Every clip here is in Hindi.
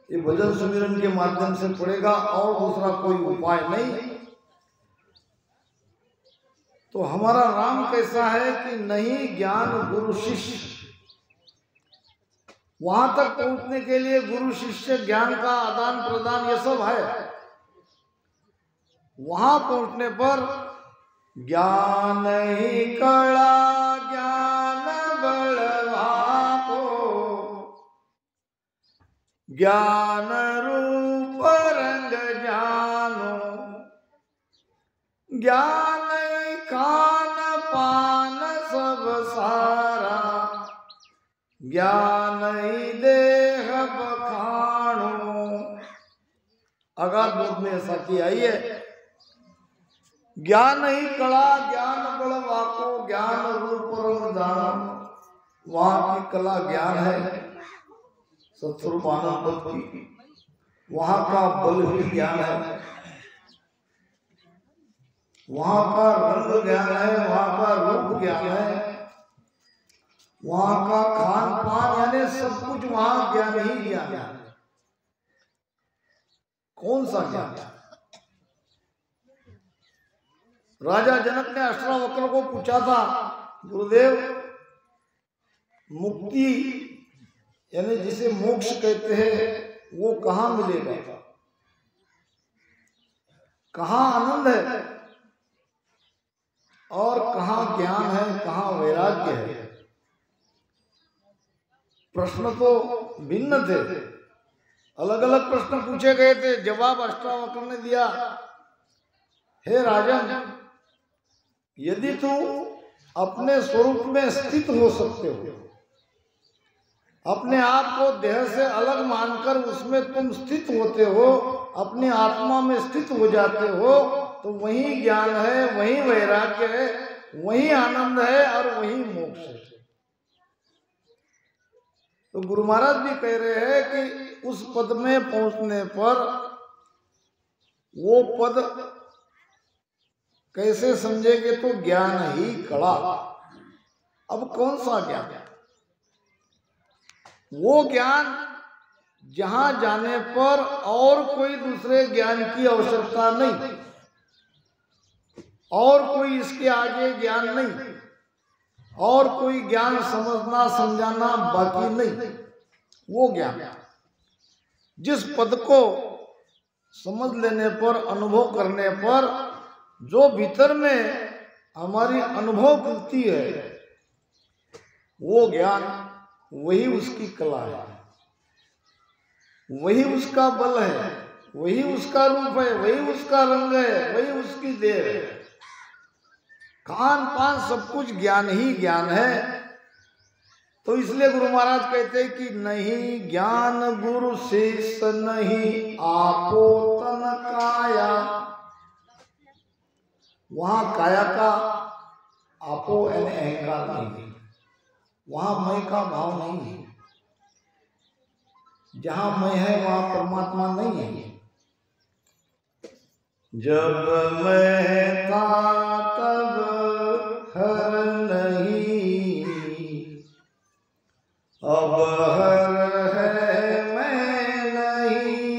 ये भजन सुमिरन के माध्यम से पड़ेगा और दूसरा कोई उपाय नहीं। तो हमारा राम कैसा है कि नहीं ज्ञान गुरु शिष्य, वहां तक पहुंचने के लिए गुरु शिष्य ज्ञान का आदान प्रदान ये सब है। वहां पहुंचने पर ज्ञान ही कला ज्ञान बलवाको, ज्ञान रूप रंग जानो, ज्ञान खान पान सब सारा, ज्ञान ही देह बखानो। अगाध बोध में ऐसा किया है। ज्ञान ही कला ज्ञान बलवाको, ज्ञान रूप रंग जानो। वहां की कला ज्ञान है सत्स्वरूप आनंद की, वहां का बल भी ज्ञान है, वहां का रंग ज्ञान है, वहां का रूप ज्ञान है, वहां का खान पान यानी सब कुछ वहां ज्ञान ही ज्ञान है। कौन सा ज्ञान? राजा जनक ने अष्टावक्र को पूछा था, गुरुदेव मुक्ति यानी जिसे मोक्ष कहते हैं वो कहाँ मिलेगा, कहाँ आनंद है और कहाँ ज्ञान है, कहाँ वैराग्य है? प्रश्न तो भिन्न थे, अलग अलग प्रश्न पूछे गए थे। जवाब अष्टावक्र ने दिया, हे राजन, यदि तू अपने स्वरूप में स्थित हो सकते हो, अपने आप को देह से अलग मानकर उसमें तुम स्थित होते हो, अपनी आत्मा में स्थित हो जाते हो, तो वही ज्ञान है, वही वैराग्य है, वही आनंद है और वही मोक्ष है। तो गुरु महाराज भी कह रहे हैं कि उस पद में पहुंचने पर वो पद कैसे समझेंगे? तो ज्ञान ही कला। अब कौन सा ज्ञान? वो ज्ञान जहां जाने पर और कोई दूसरे ज्ञान की आवश्यकता नहीं, और कोई इसके आगे ज्ञान नहीं, और कोई ज्ञान समझना समझाना बाकी नहीं। वो ज्ञान जिस पद को समझ लेने पर, अनुभव करने पर जो भीतर में हमारी अनुभव करती है, वो ज्ञान वही उसकी कला है, वही उसका बल है, वही उसका रूप है, वही उसका रंग है, वही उसकी देह है। खान पान सब कुछ ज्ञान ही ज्ञान है। तो इसलिए गुरु महाराज कहते हैं कि नहीं ज्ञान गुरु शेष नहीं आपो तन काया। वहां काया का आपो यानी अहंकार नहीं, वहां मैं का भाव नहीं है। जहां मैं है वहां परमात्मा नहीं है। जब मैं था तब हर नहीं, अब हर है मैं नहीं।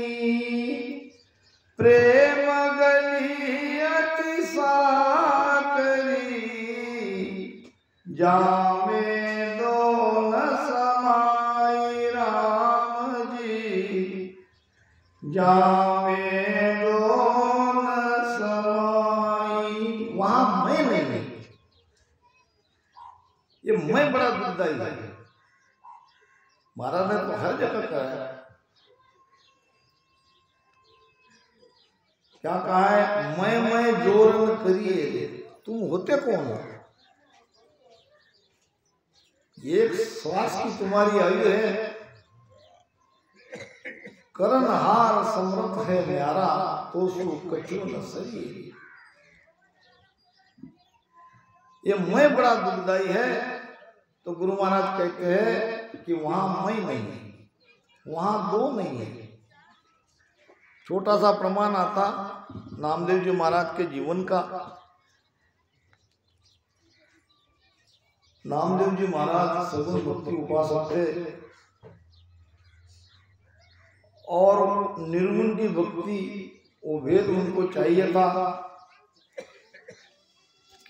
प्रेम गली अति साकरी, जामे दो न समाई राम जी, जामे दो न समाई। वहां मैं नहीं, ये मैं बड़ा दुखदाई है। महाराज ने तो हर जगह कहा है, क्या कहा है? मैं जोर न करिए, तुम होते कौन हो? एक श्वास की तुम्हारी आयु है, करण हार समृत है न्यारा, तो सु कछु न सही। ये मैं बड़ा दुखदाई है। तो गुरु महाराज कहते हैं कि वहां मैं नहीं है, वहां दो नहीं है। छोटा सा प्रमाण आता नामदेव जी महाराज के जीवन का। नामदेव जी महाराज सगुण भक्ति उपासक थे और निर्गुण की भक्ति वो भेद उनको चाहिए था।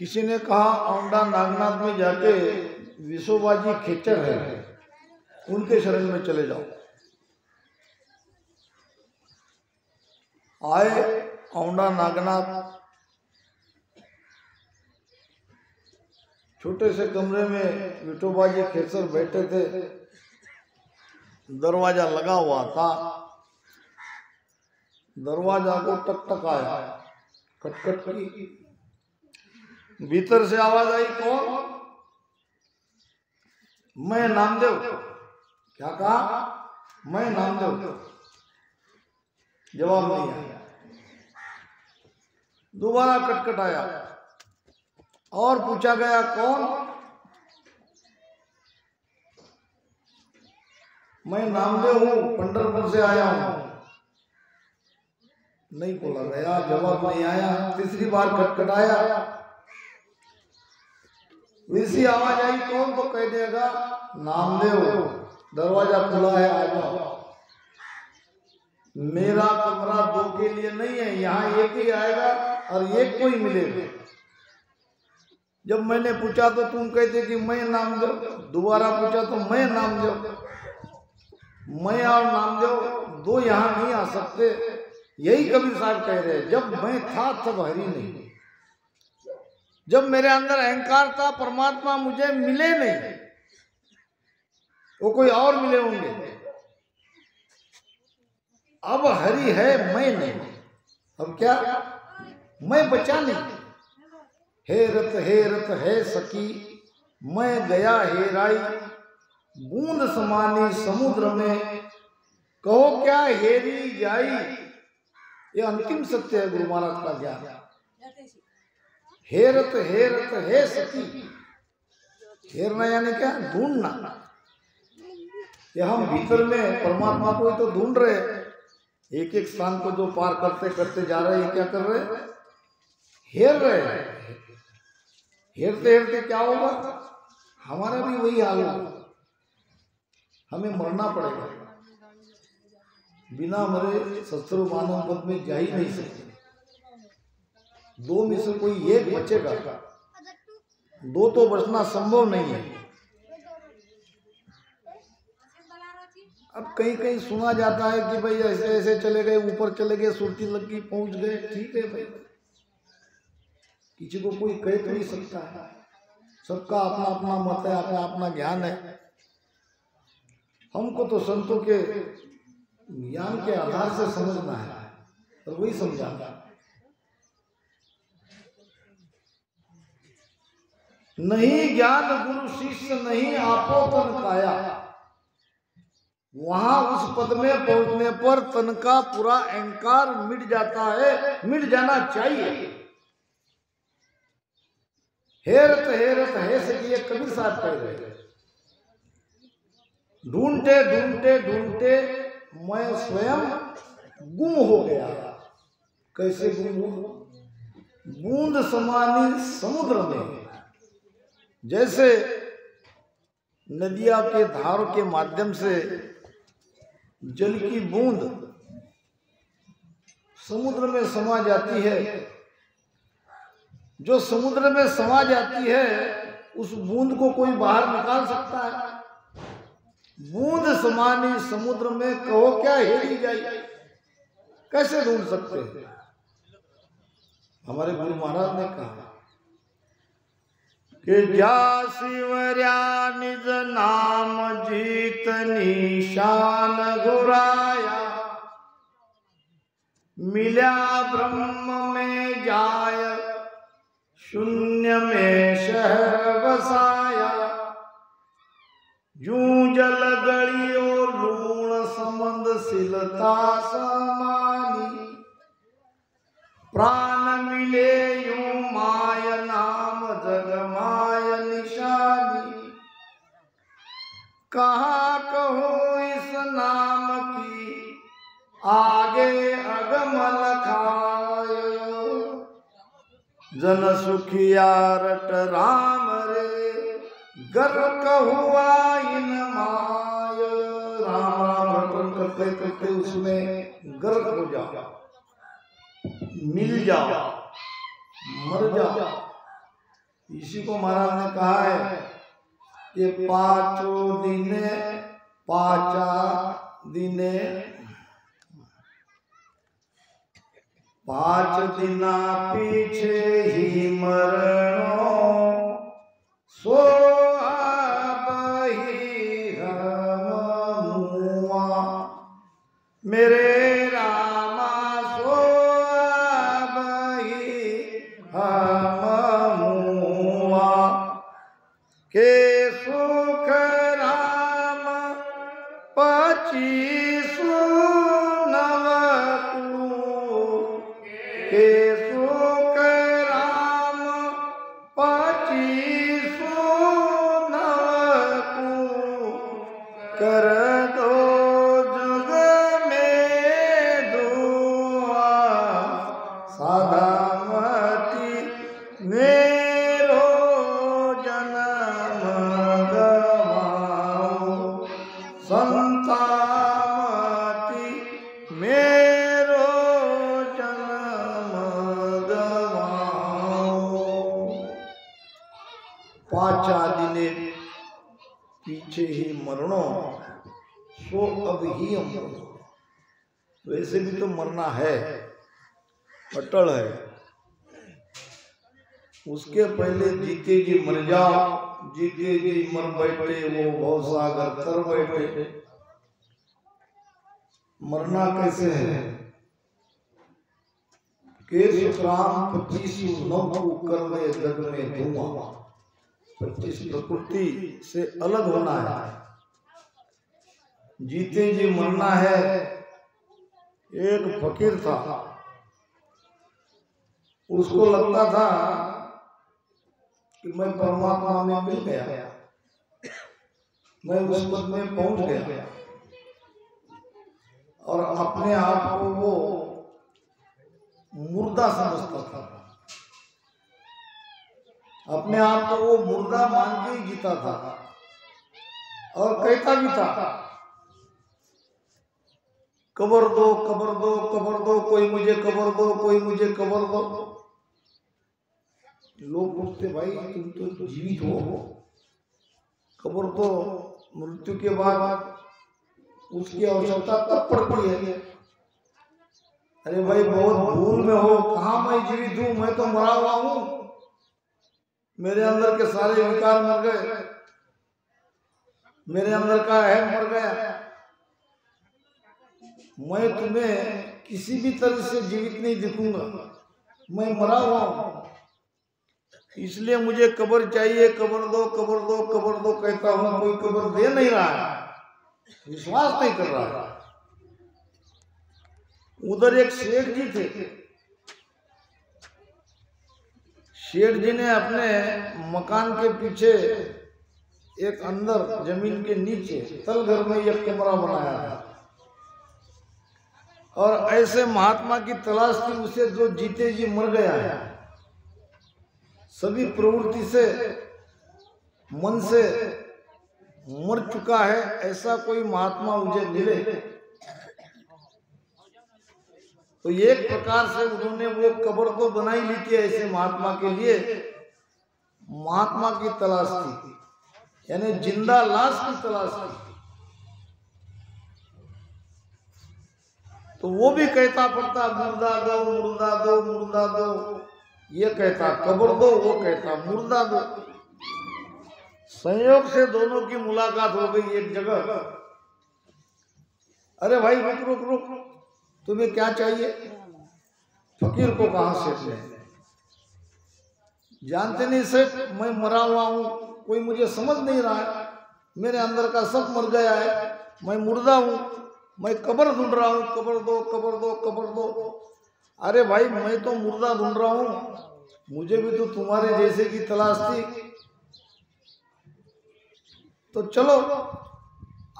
किसी ने कहा औंधा नागनाथ में जाके विश्वबाजी खेचर है, उनके शरण में चले जाओ। आए औंधा नागनाथ, छोटे से कमरे में विठोबाजी खेचर बैठे थे, दरवाजा लगा हुआ था। दरवाजा को टक टक आया, खटखट की। भीतर से आवाज आई, कौन? मैं नामदेव। क्या कहा? मैं नामदेव। जवाब नहीं आया। दोबारा खटखट आया और पूछा गया, कौन? मैं नामदेव हूं, पंढरपुर से आया हूं। नहीं बोला गया, जवाब नहीं आया। तीसरी बार खटखटाया, वैसी आवाज आई, कौन? तो कह देगा नामदेव, दरवाजा खुला है, आ जाओ। मेरा कमरा दो के लिए नहीं है, यहाँ एक ही आएगा और एक को ही मिलेगा। जब मैंने पूछा तो तुम कहते कि मैं नामदेव, दोबारा पूछा तो मैं नामदेव। मैं और नामदेव दो यहाँ नहीं आ सकते, यही कबीर साहब कह रहे हैं। जब मैं था तब हरि नहीं, जब मेरे अंदर अहंकार था परमात्मा मुझे मिले नहीं, वो कोई और मिले होंगे। अब हरि है, मैं नहीं। अब क्या? मैं बचा नहीं। हे रत है सखी, मैं गया हेराई, बूंद समानी समुद्र में, कहो क्या हेरी जाई। ये अंतिम सत्य है गुरु महाराज का ज्ञान। हेरत है सखी, हेरना यानी क्या? ढूंढना। ये हम भीतर में परमात्मा को ही तो ढूंढ रहे हैं। एक एक स्थान को जो पार करते करते जा रहे हैं, क्या कर रहे हैं? हेर रहे हैं। हेरते हेरते क्या होगा? हमारा भी वही हाल होगा, हमें मरना पड़ेगा। बिना मरे शस्त्र मानव पद में जा ही नहीं सकते। दो में से कोई एक बचेगा, दो तो बचना संभव नहीं है। अब कहीं कहीं सुना जाता है कि भाई ऐसे ऐसे चले गए, ऊपर चले गए, सुरती लग गई, पहुंच गए। ठीक है भाई, किसी को कोई कह तो नहीं सकता है। सबका अपना अपना मत है, अपना अपना ज्ञान है। हमको तो संतों के ज्ञान के आधार से समझना है, और वही समझाना। नहीं ज्ञान गुरु शिष्य नहीं आपो तन काया। वहां उस पद में पहुंचने पर तन का पूरा अहंकार मिट जाता है, मिट जाना चाहिए। हेरत है सखी, कबीर साहब कह रहे हैं। ढूंढते ढूंढते ढूंढते मैं स्वयं गुम हो गया। कैसे गुम हो? बूंद समानी समुद्र में। जैसे नदिया के धार के माध्यम से जल की बूंद समुद्र में समा जाती है, जो समुद्र में समा जाती है उस बूंद को कोई बाहर निकाल सकता है? बूंद समानी समुद्र में, कहो क्या हेरी जाई। कैसे ढूंढ सकते हैं? हमारे गुरु महाराज ने कहा कि जा शिवर्या निज नाम जीत निशान गुराया, मिल्या ब्रह्म में जाय शून्य में शहर बसाया। यूं जल गड़ियो लूण संबंध सिलता समानी, प्राण मिले यूं माय नाम जग माय निशानी। कहाँ कहो इस नाम की आगे अगमल खायो, जन सुखिया रट राम रे, गर कहुआ इन माय। राम राम रटन करते करते उसमें गर्क हो जाओ, मिल जाओ, मर जाओ। इसी को महाराज ने कहा है कि पांचों दिने पाचा दिने, 5 दिना पीछे ही मरणो, सो बही हम मुआ। मेरे रामा सो बही हम मुआ, के सुख राम 25 नवकू, के सुख राम 25 नवकू, कर दो जुग में दुआ, साधामती मेरो जन्म गवाओ, संतामती मेरो जन्म गवाओ। पांचा दिने पीछे ही मरणो, सो अब ही हम। वैसे भी तो मरना है, अटल है। उसके पहले जीते जी मर जाओ, जीते जी मर बैठे वो भवसागर तर बैठे। मरना कैसे है? केश राम 25 नवकू, कर दे जग में धुआं। 25 प्रकृति से अलग होना है, जीते जी मरना है। एक फकीर था, उसको लगता था कि मैं परमात्मा में मिल गया, मैं उस पद में पहुंच गया, और अपने आप को वो मुर्दा समझता था। अपने आप को वो मुर्दा मान के ही जीता था, और कहता भी था कबर दो कबर दो कबर दो, कोई मुझे कबर दो, कोई मुझे कबर दो। लोग पूछते भाई तुम तो जीवित हो, कबर तो मृत्यु के बाद उसकी आवश्यकता तब पड़ती है। अरे भाई बहुत भूल में हो, कहाँ मैं जीवित हूँ, मैं तो मरा हुआ हूँ, मेरे अंदर के सारे विकार मर गए, मेरे अंदर का अहम मर गया। मैं तुम्हें किसी भी तरह से जीवित नहीं दिखूंगा, मैं मरा हुआ हूं, इसलिए मुझे कब्र चाहिए, कब्र दो कब्र दो कब्र दो कहता हूं, कोई कब्र दे नहीं रहा है, विश्वास नहीं कर रहा है। उधर एक शेठ जी थे, शेठ जी ने अपने मकान के पीछे एक अंदर जमीन के नीचे तल घर में एक कमरा बनाया था, और ऐसे महात्मा की तलाश थी उसे जो जीते जी मर गया है, सभी प्रवृत्ति से मन से मर चुका है, ऐसा कोई महात्मा मुझे मिले। तो एक प्रकार से उन्होंने वो कब्र तो बनाई ली थी ऐसे महात्मा के लिए, महात्मा की तलाश थी, यानी जिंदा लाश की तलाश थी। तो वो भी कहता पड़ता मुर्दा दो मुर्दा दो मुर्दा दो, ये कहता कब्र दो, वो कहता मुर्दा दो। संयोग से दोनों की मुलाकात हो गई एक जगह। अरे भाई रुक रुक रुक, तुम्हें क्या चाहिए? फकीर को कहा सेठ ने, जानते नहीं सेठ मैं मरा हुआ हूँ, कोई मुझे समझ नहीं रहा है, मेरे अंदर का सब मर गया है, मैं मुर्दा हूँ, मैं कब्र ढूंढ रहा हूँ, कब्र दो कब्र दो कब्र दो। अरे भाई मैं तो मुर्दा ढूंढ रहा हूँ, मुझे भी तो तुम्हारे जैसे की तलाश थी, तो चलो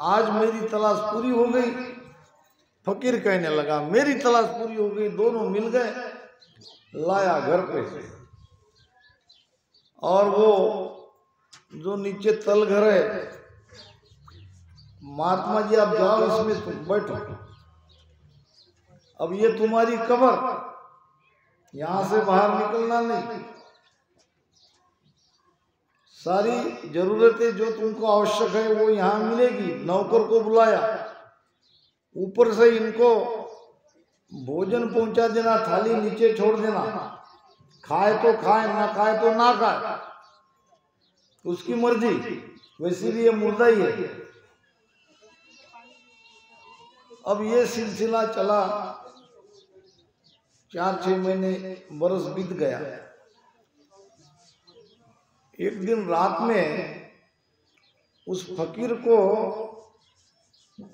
आज मेरी तलाश पूरी हो गई। फकीर कहने लगा मेरी तलाश पूरी हो गई, दोनों मिल गए, लाया घर पे, और वो जो नीचे तल घर है महात्मा जी आप जाओ, इसमें तुम बैठो, अब ये तुम्हारी कब्र, यहां से बाहर निकलना नहीं, सारी जरूरतें जो तुमको आवश्यक है वो यहाँ मिलेगी। नौकर को बुलाया, ऊपर से इनको भोजन पहुंचा देना, थाली नीचे छोड़ देना, खाए तो खाए, ना खाए तो ना खाए, उसकी मर्जी, वैसे भी ये मुर्दा ही है। अब ये सिलसिला चला, 4-6 महीने, बरस बीत गया। एक दिन रात में उस फकीर को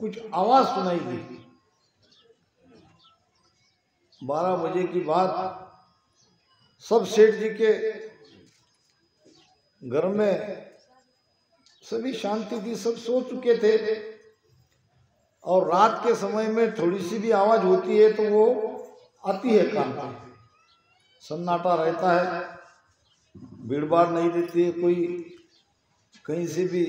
कुछ आवाज सुनाई दी। 12 बजे की बात, सब सेठ जी के घर में सभी शांति थी, सब सो चुके थे, और रात के समय में थोड़ी सी भी आवाज होती है तो वो आती है कान पे, सन्नाटा रहता है, भीड़ भाड़ नहीं रहती है, कोई कहीं से भी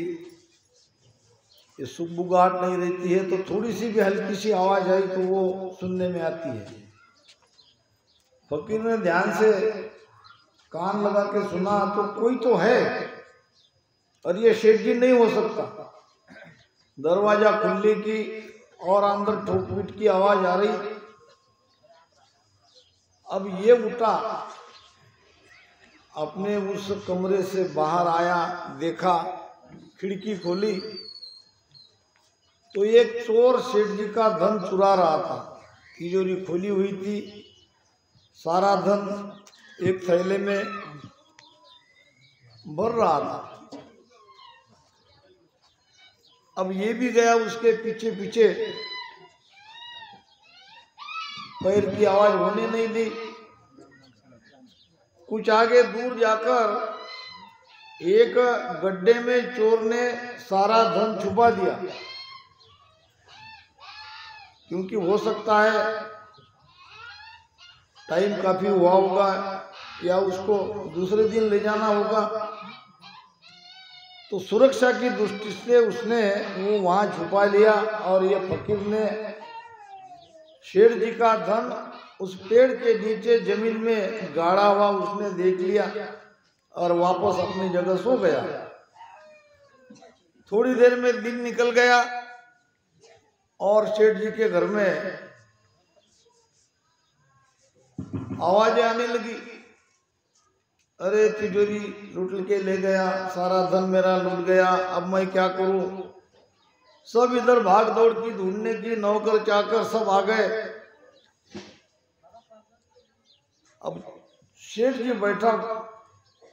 ये सुगबुगाहट नहीं रहती है, तो थोड़ी सी भी हल्की सी आवाज आई तो वो सुनने में आती है। फकीर ने ध्यान से कान लगा के सुना तो कोई तो है, और ये शेख जी नहीं हो सकता। दरवाजा खुलने की और अंदर ठोक पीट की आवाज आ रही। अब ये उठा, अपने उस कमरे से बाहर आया, देखा, खिड़की खोली तो एक चोर सेठ जी का धन चुरा रहा था। तिजोरी खोली हुई थी, सारा धन एक थैले में भर रहा था। अब ये भी गया उसके पीछे पीछे, पैर की आवाज होने नहीं दी। कुछ आगे दूर जाकर एक गड्ढे में चोर ने सारा धन छुपा दिया, क्योंकि हो सकता है टाइम काफी हुआ होगा या उसको दूसरे दिन ले जाना होगा, तो सुरक्षा की दृष्टि से उसने वो वहां छुपा लिया। और ये फकीर ने शेर जी का धन उस पेड़ के नीचे जमीन में गाड़ा हुआ उसने देख लिया और वापस अपनी जगह सो गया। थोड़ी देर में दिन निकल गया और सेठ जी के घर में आवाजें आने लगी, अरे तिजोरी लूट के ले गया, सारा धन मेरा लूट गया, अब मैं क्या करूं। सब इधर भाग दौड़ की ढूंढने की, नौकर चाकर सब आ गए। अब शेठ जी बैठा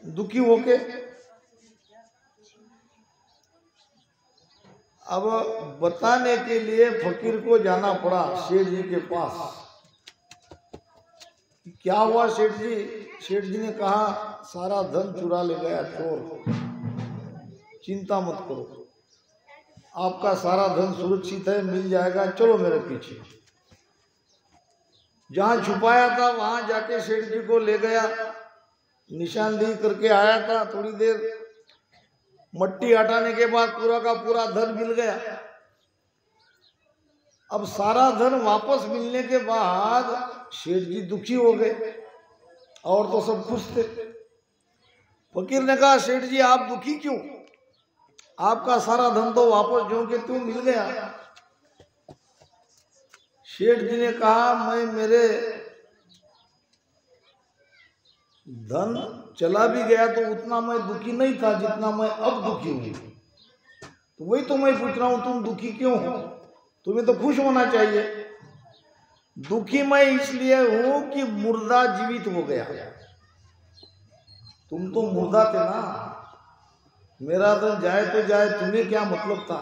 दुखी होके, अब बताने के लिए फकीर को जाना पड़ा शेठ जी के पास। क्या हुआ सेठ जी? सेठ जी ने कहा सारा धन चुरा ले गया चोर, चिंता मत करो, आपका सारा धन सुरक्षित है, मिल जाएगा, चलो मेरे पीछे। जहां छुपाया था वहां जाके सेठ जी को ले गया, निशानदेही करके आया था। थोड़ी देर मट्टी हटाने के बाद पूरा का पूरा धन मिल गया। अब सारा धन वापस मिलने के बाद सेठ जी दुखी हो गए और तो सब खुश थे। फकीर ने कहा सेठ जी आप दुखी क्यों, आपका सारा धन तो वापस जो के त्यों मिल गया। सेठ जी ने कहा मैं, मेरे धन चला भी गया तो उतना मैं दुखी नहीं था जितना मैं अब दुखी हूं। तो वही तो मैं पूछ रहा हूं तुम दुखी क्यों हो, तुम्हें तो खुश होना चाहिए। दुखी मैं इसलिए हूं कि मुर्दा जीवित हो गया, तुम तो मुर्दा थे ना, मेरा धन जाए तो जाए, तुम्हें क्या मतलब था।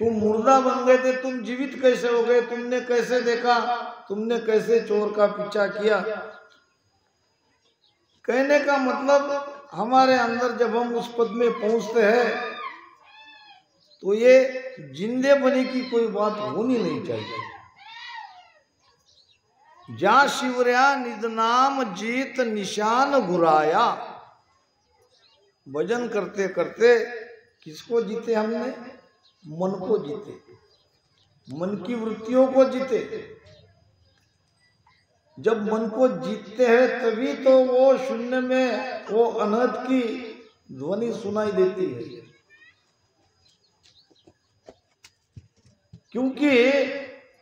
तुम मुर्दा बन गए थे, तुम जीवित कैसे हो गए, तुमने कैसे देखा, तुमने कैसे चोर का पीछा किया। कहने का मतलब हमारे अंदर जब हम उस पद में पहुंचते हैं तो ये जिंदे बने की कोई बात होनी नहीं चाहिए। जा शिवरया निज नाम जीत निशान घुराया। भजन करते करते किसको जीते हमने? मन को जीते, मन की वृत्तियों को जीते। जब मन को जीतते हैं तभी तो वो शून्य में वो अनहद की ध्वनि सुनाई देती है। क्योंकि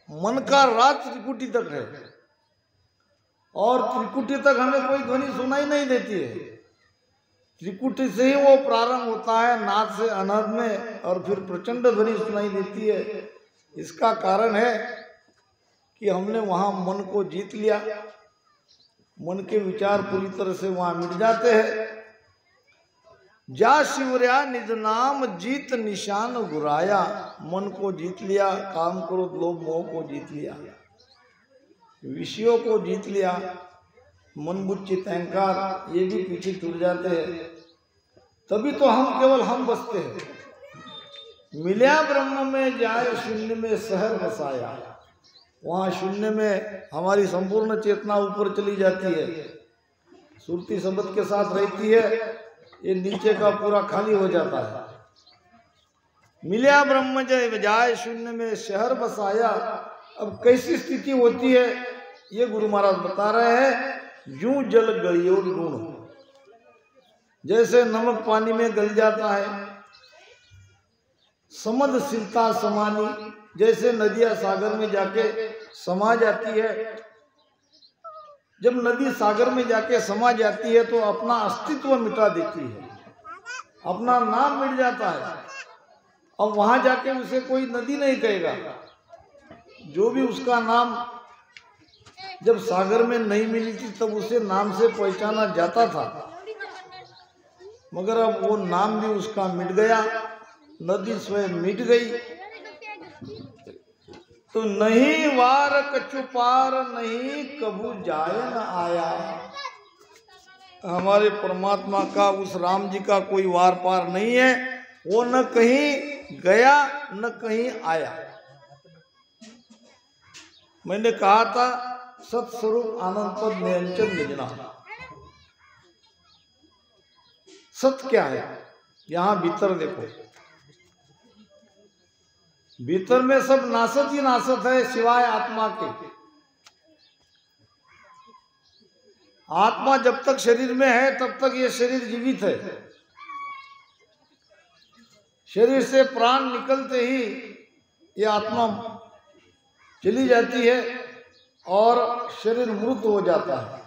मन का राज त्रिकुटी तक है और त्रिकुटी तक हमें कोई ध्वनि सुनाई नहीं देती है। त्रिकुटी से ही वो प्रारंभ होता है नाद से अनहद में और फिर प्रचंड ध्वनि सुनाई देती है। इसका कारण है कि हमने वहां मन को जीत लिया। मन के विचार पूरी तरह से वहां मिट जाते हैं। जा शिवर्या निज नाम जीत निशान गुराया। मन को जीत लिया, काम क्रोध लोभ मोह को जीत लिया, विषयों को जीत लिया, मन बुच्चित अहंकार ये भी पीछे छूट जाते हैं। तभी तो हम केवल हम बसते हैं। मिल्या ब्रह्म में जाए शून्य में शहर बसाया। वहाँ शून्य में हमारी संपूर्ण चेतना ऊपर चली जाती है, सुरती शब्द के साथ रहती है। ये नीचे का पूरा खाली हो जाता है। मिल्या ब्रह्म जय जाए शून्य में शहर बसाया। अब कैसी स्थिति होती है ये गुरु महाराज बता रहे हैं। यूं जल गलियों गुण, जैसे नमक पानी में गल जाता है। समद सिलता समानी, जैसे नदियां सागर में जाके समा जाती है। जब नदी सागर में जाके समा जाती है तो अपना अस्तित्व मिटा देती है, अपना नाम मिट जाता है। अब वहां जाके उसे कोई नदी नहीं कहेगा। जो भी उसका नाम जब सागर में नहीं मिली थी तब उसे नाम से पहचाना जाता था, मगर अब वो नाम भी उसका मिट गया, नदी स्वयं मिट गई। तो नहीं वार कछु पार नहीं कबू जाए न आया। हमारे परमात्मा का, उस राम जी का कोई वार पार नहीं है। वो न कहीं गया न कहीं आया। मैंने कहा था सत्स्वरूप आनंद पद निरंजन निजना। सत्य क्या है? यहां भीतर देखो, भीतर में सब नासत ही नासत है सिवाय आत्मा के। आत्मा जब तक शरीर में है तब तक ये शरीर जीवित है। शरीर से प्राण निकलते ही ये आत्मा चली जाती है और शरीर मृत हो जाता है।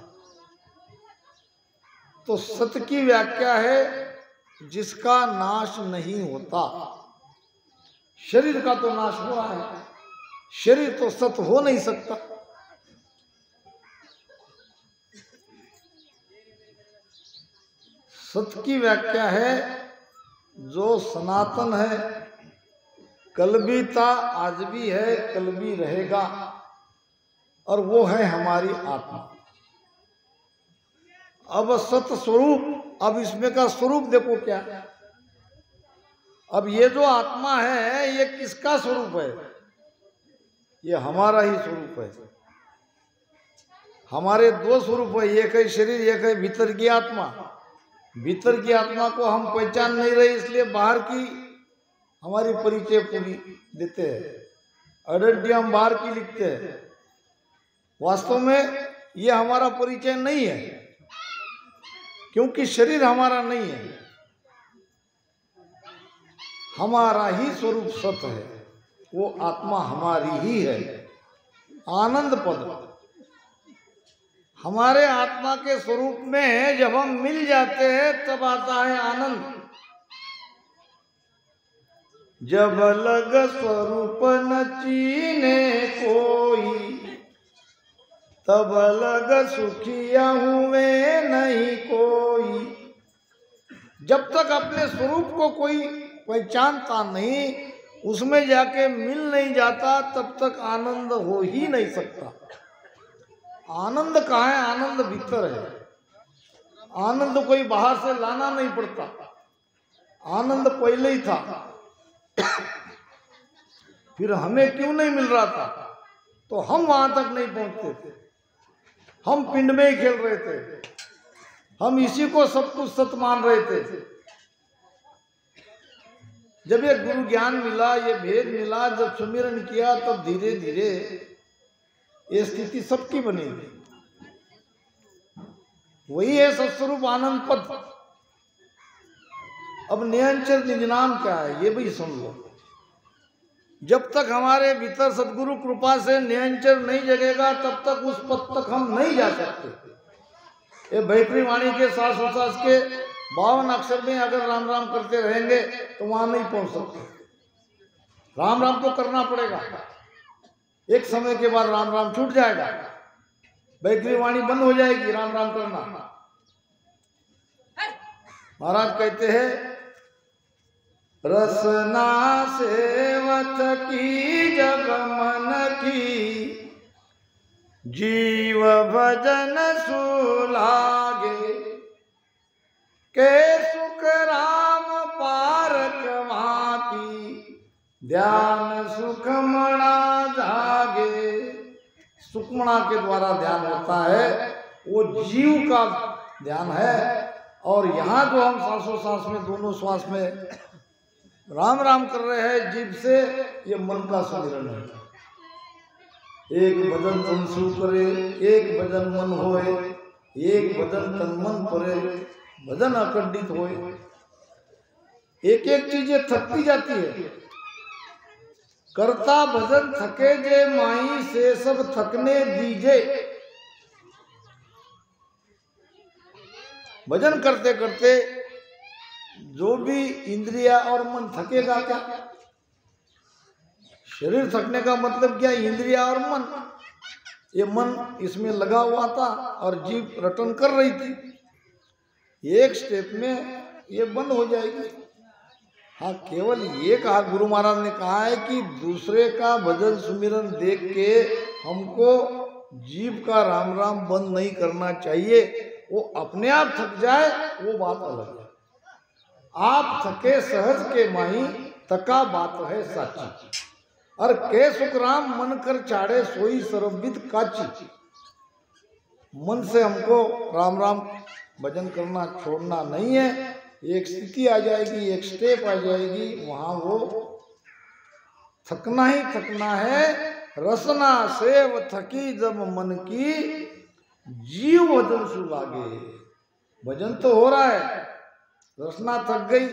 तो सत्य की व्याख्या है जिसका नाश नहीं होता। शरीर का तो नाश हुआ है, शरीर तो सत्य हो नहीं सकता। सत्य की व्याख्या है जो सनातन है, कल भी था आज भी है कल भी रहेगा, और वो है हमारी आत्मा। अब सत्य स्वरूप, अब इसमें का स्वरूप देखो क्या। अब ये जो आत्मा है ये किसका स्वरूप है? ये हमारा ही स्वरूप है। हमारे दो स्वरूप है, एक है शरीर, एक है भीतर की आत्मा। भीतर की आत्मा को हम पहचान नहीं रहे, इसलिए बाहर की हमारी परिचय पूरी देते हैं, आइडेंटिटी हम बाहर की लिखते हैं। वास्तव में ये हमारा परिचय नहीं है, क्योंकि शरीर हमारा नहीं है। हमारा ही स्वरूप सत्य है, वो आत्मा हमारी ही है। आनंद पद हमारे आत्मा के स्वरूप में जब हम मिल जाते हैं तब आता है आनंद। जब लग स्वरूप न चीने कोई, तब लग सुखिया हुए नहीं कोई। जब तक अपने स्वरूप को कोई पहचानता नहीं, उसमें जाके मिल नहीं जाता, तब तक आनंद हो ही नहीं सकता। आनंद कहाँ है? आनंद भीतर है। आनंद कोई बाहर से लाना नहीं पड़ता, आनंद पहले ही था। फिर हमें क्यों नहीं मिल रहा था? तो हम वहां तक नहीं पहुंचते थे, हम पिंड में ही खेल रहे थे, हम इसी को सब कुछ सत्य मान रहे थे। जब ये गुरु ज्ञान मिला, ये भेद मिला, जब सुमिरन किया, तब धीरे धीरे ये स्थिति सबकी बनेगी। वही है सत्स्वरूप आनंद पद। अब निरंतर निज नाम क्या है ये भी सुन लो। जब तक हमारे भीतर सदगुरु कृपा से निरंतर नहीं जगेगा, तब तक उस पद तक हम नहीं जा सकते। ये बैठरी वाणी के सास के 52 अक्षर में अगर राम राम करते रहेंगे तो वहां नहीं पहुंच सकते। राम राम तो करना पड़ेगा, एक समय के बाद राम राम छूट जाएगा, बैठरी वाणी बंद हो जाएगी राम राम करना। महाराज कहते हैं रसना सेवत की जब मन की, जीव भजन सुलागे, के सुख राम पारक माती, ध्यान सुखमणा जागे। सुखमणा के द्वारा ध्यान होता है, वो जीव का ध्यान है। और यहाँ जो हम सांसों सांस में, दोनों श्वास में राम राम कर रहे हैं जीव से, ये मन का सुमिरन है। एक भजन तन सु करे, एक भजन मन होए, एक भजन तन मन परे, भजन अखंडित होए। एक एक चीजें थकती जाती है। करता भजन थके जे माई, से सब थकने दीजे। भजन करते करते जो भी इंद्रिया और मन थकेगा क्या? शरीर थकने का मतलब क्या? इंद्रिया और मन। ये मन इसमें लगा हुआ था और जीभ रटन कर रही थी। एक स्टेप में ये बंद हो जाएगी। हाँ, केवल ये कहा गुरु महाराज ने कहा है कि दूसरे का भजन सुमिरन देख के हमको जीभ का राम राम बंद नहीं करना चाहिए। वो अपने आप थक जाए वो बात अलग है। आप थके सहज के माही, थका बात है साची। और के सुख राम मन कर चाड़े, सोई सर्वविद काची। मन से हमको राम राम भजन करना छोड़ना नहीं है। एक स्थिति आ जाएगी, एक स्टेप आ जाएगी, वहां वो थकना ही थकना है। रसना सेव थकी जब मन की, जीव भजन सु लागे। भजन तो हो रहा है, रसना थक गई,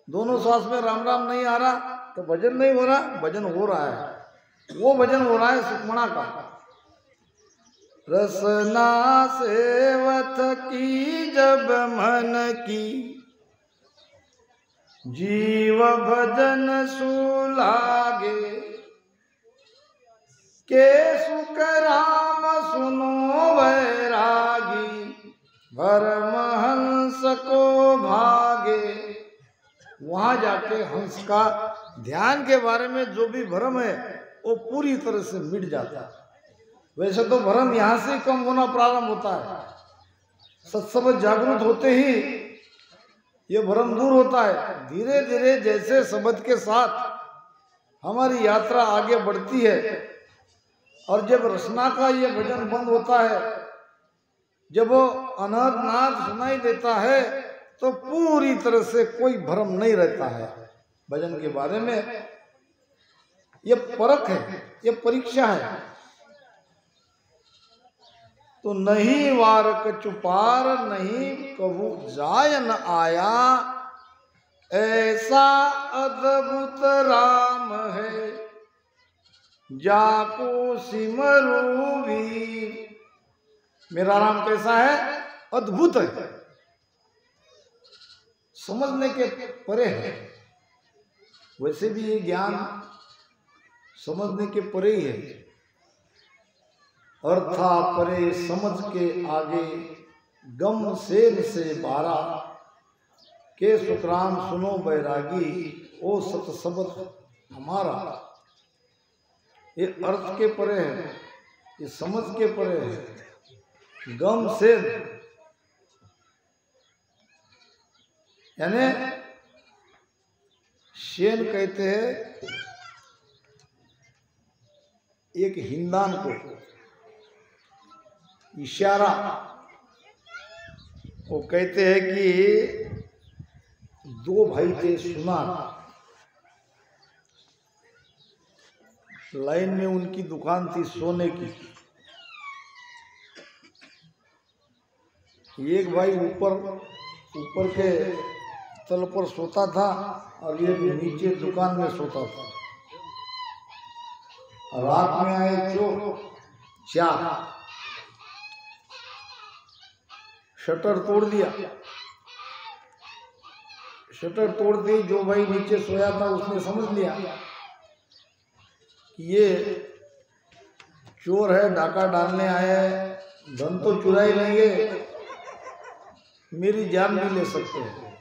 दोनों श्वास में राम राम नहीं आ रहा तो भजन नहीं हो रहा। भजन हो रहा है, वो भजन हो रहा है सुखमणा का। रसना सेवत की जब मन की, जीव भजन सुलागे। के सुख राम सुनो वैरागी, भरमहंस को भागे। वहां जाके हंस का ध्यान के बारे में जो भी भ्रम है वो पूरी तरह से मिट जाता है। वैसे तो भ्रम यहाँ से कम होना प्रारंभ होता है। सत्संग जागृत होते ही ये भ्रम दूर होता है। धीरे धीरे जैसे शब्द के साथ हमारी यात्रा आगे बढ़ती है और जब रसना का ये भजन बंद होता है, जब वो अनाद नाद सुनाई देता है, तो पूरी तरह से कोई भ्रम नहीं रहता है भजन के बारे में। ये परख है, ये परीक्षा है। तो नहीं वार कचुपार, नहीं कबू जाय न आया, ऐसा अद्भुत राम है, जाको सिमरू वीर। मेरा राम कैसा है? अद्भुत है, समझने के परे है। वैसे भी ये ज्ञान समझने के परे ही है। अर्था परे समझ के आगे, गम सेन से बारा। के सुखराम सुनो बैरागी, ओ सत शब्द हमारा। ये अर्थ के परे है, ये समझ के परे है। गम सेन यानी शेन कहते हैं एक हिंदान को, इशारा। वो कहते हैं कि दो भाई थे सुनार, लाइन में उनकी दुकान थी सोने की। एक भाई ऊपर के तल पर सोता था और ये भी नीचे दुकान में सोता था। रात में आए चोर 4, शटर तोड़ दिया। शटर तोड़ते जो भाई नीचे सोया था उसने समझ लिया कि ये चोर है, डाका डालने आया है, धन तो चुरा ही लेंगे, मेरी जान भी ले सकते हैं,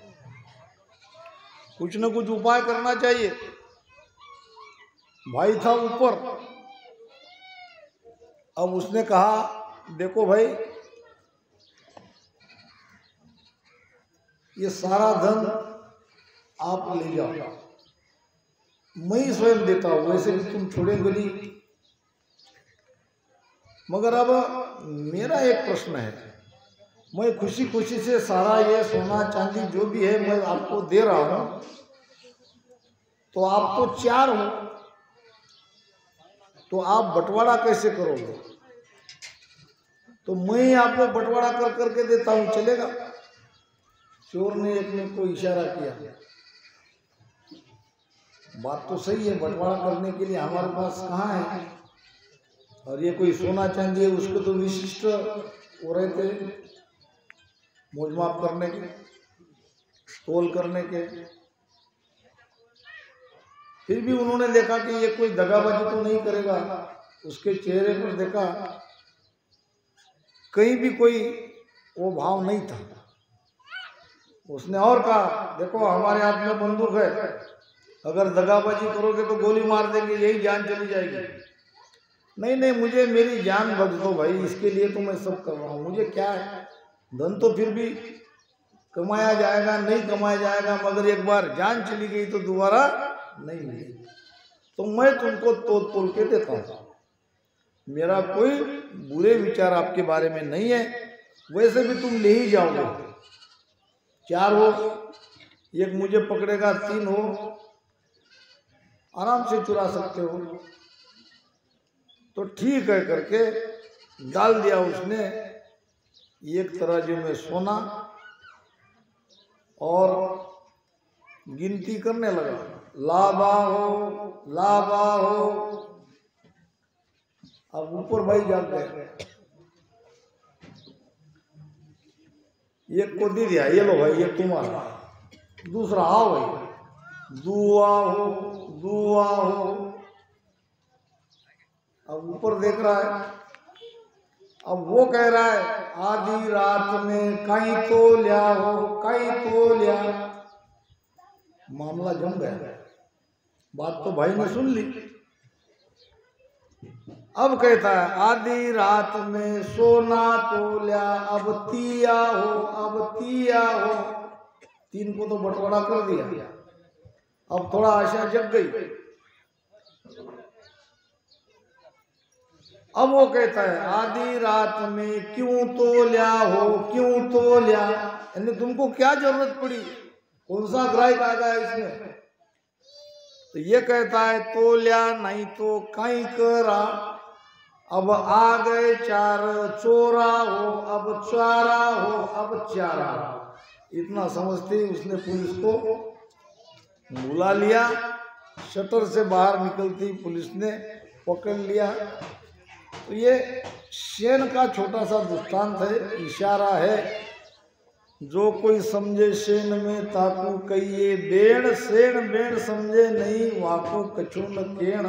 कुछ न कुछ उपाय करना चाहिए। भाई था ऊपर। अब उसने कहा देखो भाई, ये सारा धन आप ले जाओ, मैं ही स्वयं देता हूं, वैसे भी तुम छोड़ेंगे नहीं। मगर अब मेरा एक प्रश्न है, मैं खुशी खुशी से सारा ये सोना चांदी जो भी है मैं आपको दे रहा हूं, तो आप तो 4 हो, तो आप बंटवारा कैसे करोगे? तो मैं आपको बंटवारा कर करके देता हूं, चलेगा? चोर ने एक ने को इशारा किया। बात तो सही है, बंटवारा करने के लिए हमारे पास कहाँ है, और ये कोई सोना चांदी है उसको तो विशिष्ट हो रहे थे मोजमाप करने के, तोल करने के। फिर भी उन्होंने देखा कि ये कोई दगाबाजी तो नहीं करेगा। उसके चेहरे पर देखा कहीं भी कोई वो भाव नहीं था। उसने और कहा देखो हमारे हाथ में बंदूक है, अगर दगाबाजी करोगे तो गोली मार देंगे, यही जान चली जाएगी। नहीं नहीं, मुझे मेरी जान बख्श दो भाई, इसके लिए तो मैं सब कर रहा हूँ, मुझे क्या है, धन तो फिर भी कमाया जाएगा, नहीं कमाया जाएगा, मगर एक बार जान चली गई तो दोबारा नहीं मिलेगी। तो मैं तुमको तोल के देता हूँ, मेरा कोई बुरे विचार आपके बारे में नहीं है, वैसे भी तुम ले ही जाओगे। 4 हो, एक मुझे पकड़ेगा, 3 हो, आराम से चुरा सकते हो। तो ठीक है करके डाल दिया उसने एक तराजू में सोना और गिनती करने लगा, लाभा हो। अब ऊपर भाई जाग गए, एक को दे दिया, ये लो भाई ये तुम्हारा, दूसरा आओ भाई, दुआ हो। अब ऊपर देख रहा है, अब वो कह रहा है आधी रात में कहीं तो लिया। मामला जम गया, बात तो भाई ने सुन ली। अब कहता है आधी रात में सोना तोल्या, अब तिया हो। 3 को तो बंटवारा कर दिया, अब थोड़ा आशा जग गई। अब वो कहता है आधी रात में क्यों तोल्या, यानी तुमको क्या जरूरत पड़ी, कौन सा ग्राहक आ गया इसमें? तो ये कहता है तोल्या नहीं तो कहीं करा, अब आ गए 4 चोरा हो, अब चारा। इतना समझते ही उसने पुलिस को बुला लिया। शटर से बाहर निकलती पुलिस ने पकड़ लिया। तो ये शेन का छोटा सा दृष्टांत है, इशारा है। जो कोई समझे शेन में ताकू कहिए बेण, सेण बेण समझे नहीं वाकू कछु न केण।